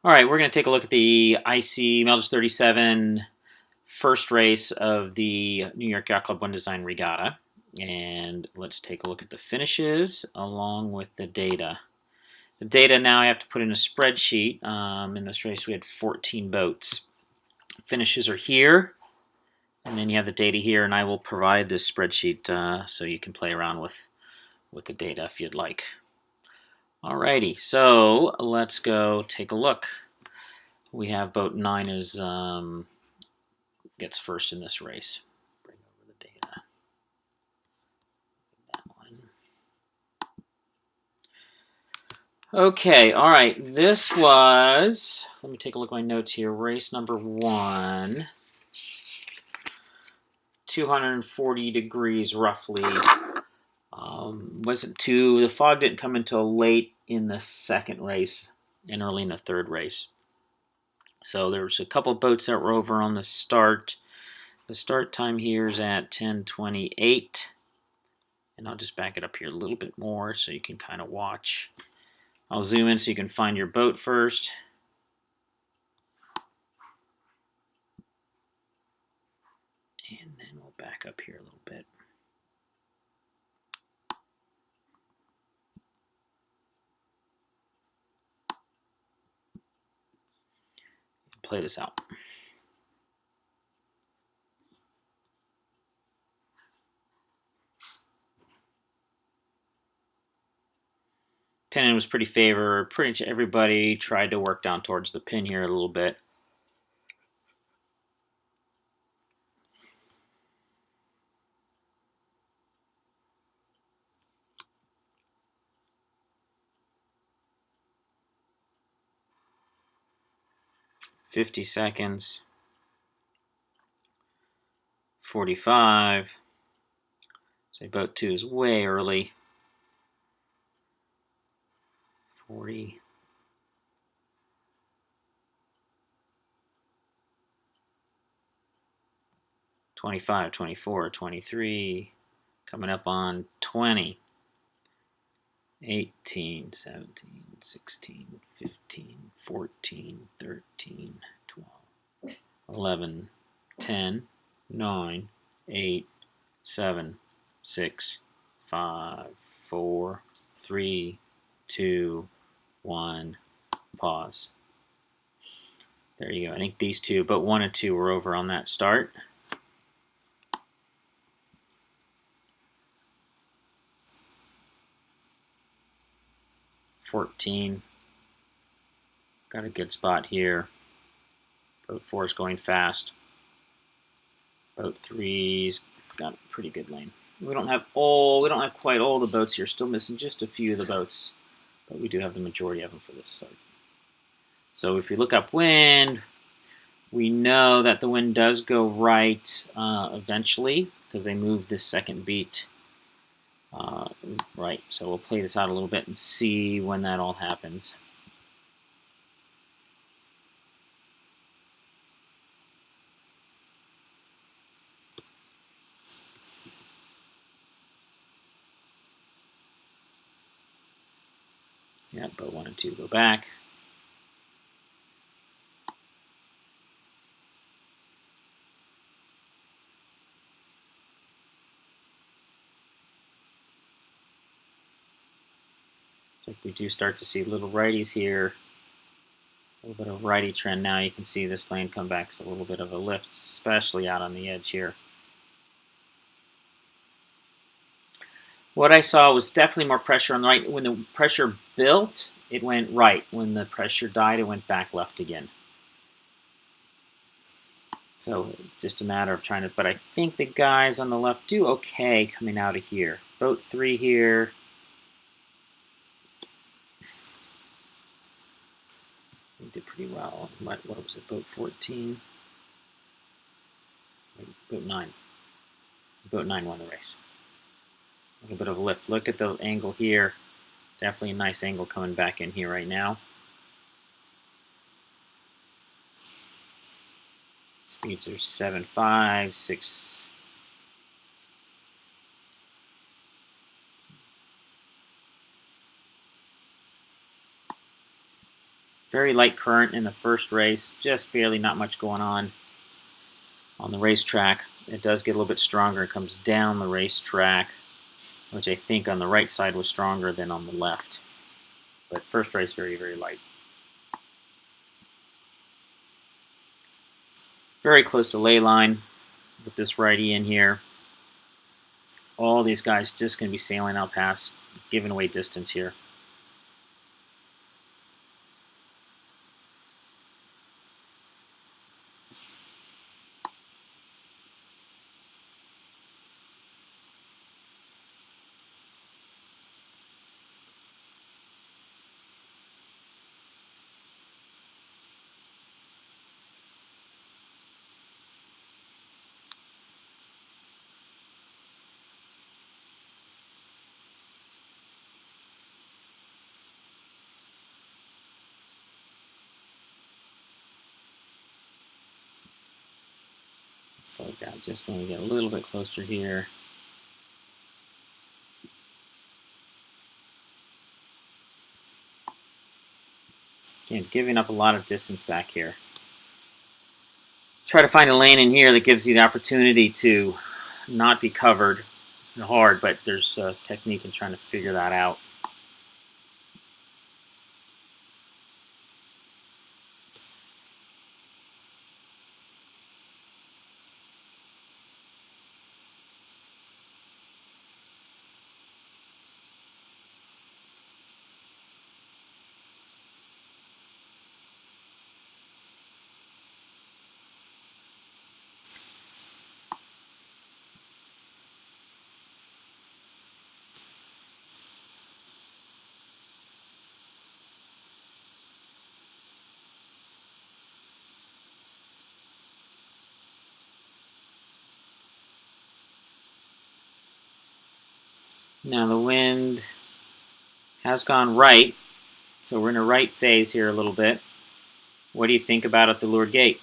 All right, we're going to take a look at the IC Melges 37 first race of the New York Yacht Club One Design Regatta. And let's take a look at the finishes along with the data. The data now I have to put in a spreadsheet. In this race we had 14 boats. Finishes are here, and then you have the data here, and I will provide this spreadsheet so you can play around with the data if you'd like. Alrighty, so let's go take a look. We have boat 9 gets first in this race. Bring over the data. That one. Okay, all right. This was, let me take a look at my notes here. Race number 1. 240 degrees roughly. Wasn't too, the fog didn't come until late in the second race and early in the third race. So there was a couple of boats that were over on the start. The start time here is at 10:28. And I'll just back it up here a little bit more so you can kind of watch. I'll zoom in so you can find your boat first. And then we'll back up here a little bit. Play this out. Pin was pretty favored. Pretty much everybody tried to work down towards the pin here a little bit. $50 seconds. 45. So boat 2 is way early. 40. 25, 24, 23. Coming up on 20. 18, 17, 16, 15, 14, 13, 12, 11, 10, 9, 8, 7, 6, 5, 4, 3, 2, 1, pause. There you go. I think these two, but 1 and 2 were over on that start. $14. Got a good spot here. Boat 4 is going fast. Boat 3's got a pretty good lane. We don't have quite all the boats here. Still missing just a few of the boats, but we do have the majority of them for this start. So if you look up wind, we know that the wind does go right eventually because they move this second beat right. So we'll play this out a little bit and see when that all happens. Yeah, boat 1 and 2 go back. So we do start to see little righties here. A little bit of righty trend now. You can see this lane come back. It's a little bit of a lift, especially out on the edge here. What I saw was definitely more pressure on the right. When the pressure built, it went right. When the pressure died, it went back left again. So just a matter of trying to, but I think the guys on the left do okay coming out of here. Boat 3 here. We did pretty well. What was it, boat 14? Boat 9. Boat 9 won the race. A little bit of a lift. Look at the angle here. Definitely a nice angle coming back in here right now. Speeds are 7.5, 6. Very light current in the first race, just barely, not much going on the racetrack. It does get a little bit stronger. It comes down the racetrack, which I think on the right side was stronger than on the left. But first race, very, very light. Very close to ley line with this righty in here. All these guys just going to be sailing out past, giving away distance here. Slow it down just when we get a little bit closer here. Again, giving up a lot of distance back here. Try to find a lane in here that gives you the opportunity to not be covered. It's hard, but there's a technique in trying to figure that out. Now the wind has gone right, so we're in a right phase here a little bit. What do you think about at the leeward gate?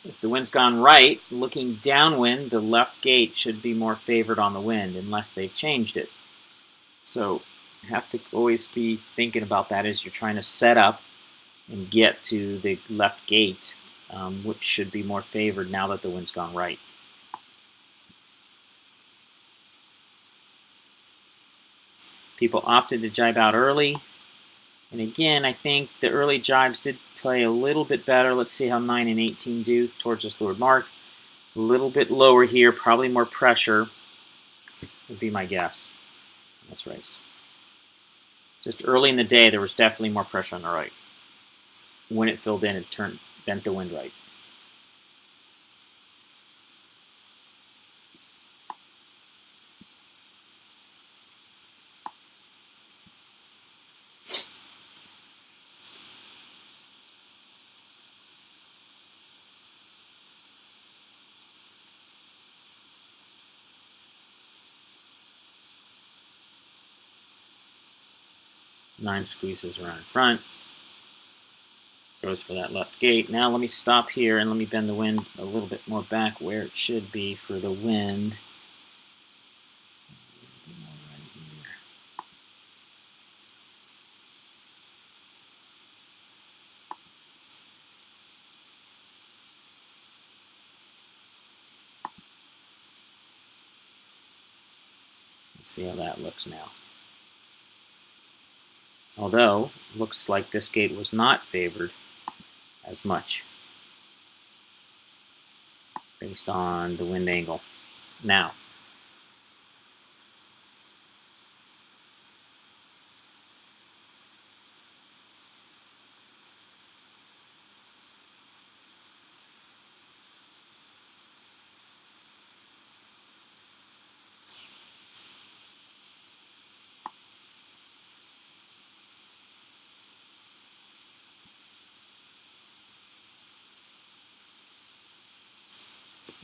If the wind's gone right, looking downwind, the left gate should be more favored on the wind unless they've changed it. So you have to always be thinking about that as you're trying to set up and get to the left gate, which should be more favored now that the wind's gone right. People opted to jibe out early. And again, I think the early jibes did play a little bit better. Let's see how 9 and 18 do towards this leeward mark. A little bit lower here, probably more pressure would be my guess. That's right. Just early in the day, there was definitely more pressure on the right. When it filled in, it bent the wind right. Nine squeezes around in front. Goes for that left gate. Now let me stop here and let me bend the wind a little bit more back where it should be for the wind. Let's see how that looks now. Although, looks like this gate was not favored as much based on the wind angle. Now,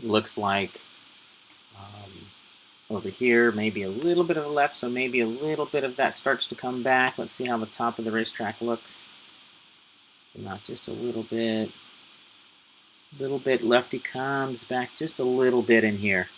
looks like over here, maybe a little bit of the left, so maybe a little bit of that starts to come back. Let's see how the top of the racetrack looks. Not just a little bit. Lefty comes back just a little bit in here.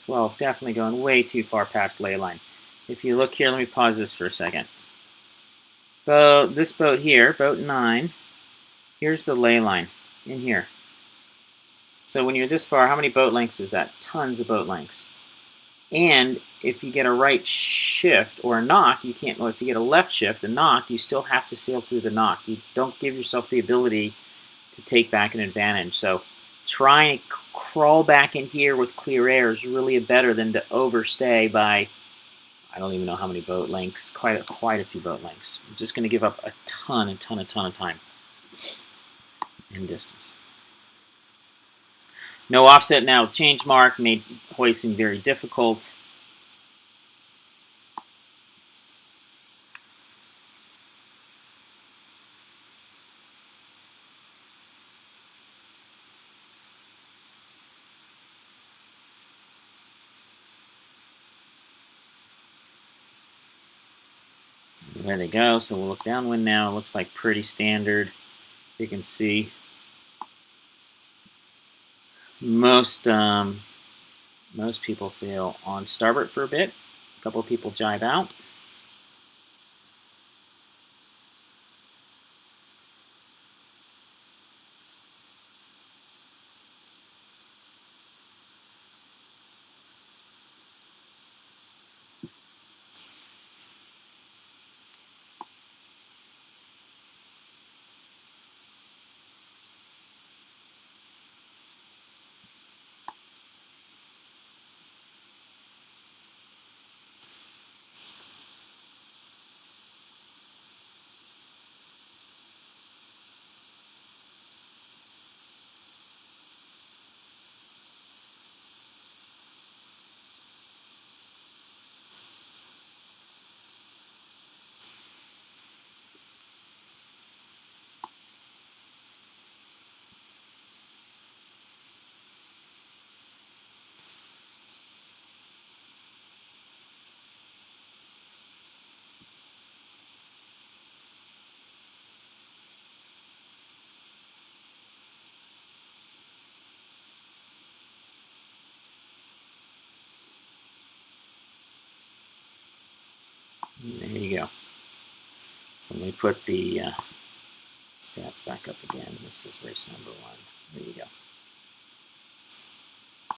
12, definitely going way too far past ley line. If you look here, let me pause this for a second. This boat here, boat 9, here's the ley line in here. So when you're this far, how many boat lengths is that? Tons of boat lengths. And if you get a right shift or a knock, you can't. Well, if you get a left shift, a knock, you still have to sail through the knock. You don't give yourself the ability to take back an advantage. So try and crawl back in here with clear air is really better than to overstay by, I don't even know how many boat lengths, quite a few boat lengths. You're just going to give up a ton of time and distance. No offset now, change mark, made hoisting very difficult. There they go. So we'll look downwind now. It looks like pretty standard. You can see most people sail on starboard for a bit. A couple of people jibe out. There you go. So let me put the stats back up again. This is race number 1. There you go.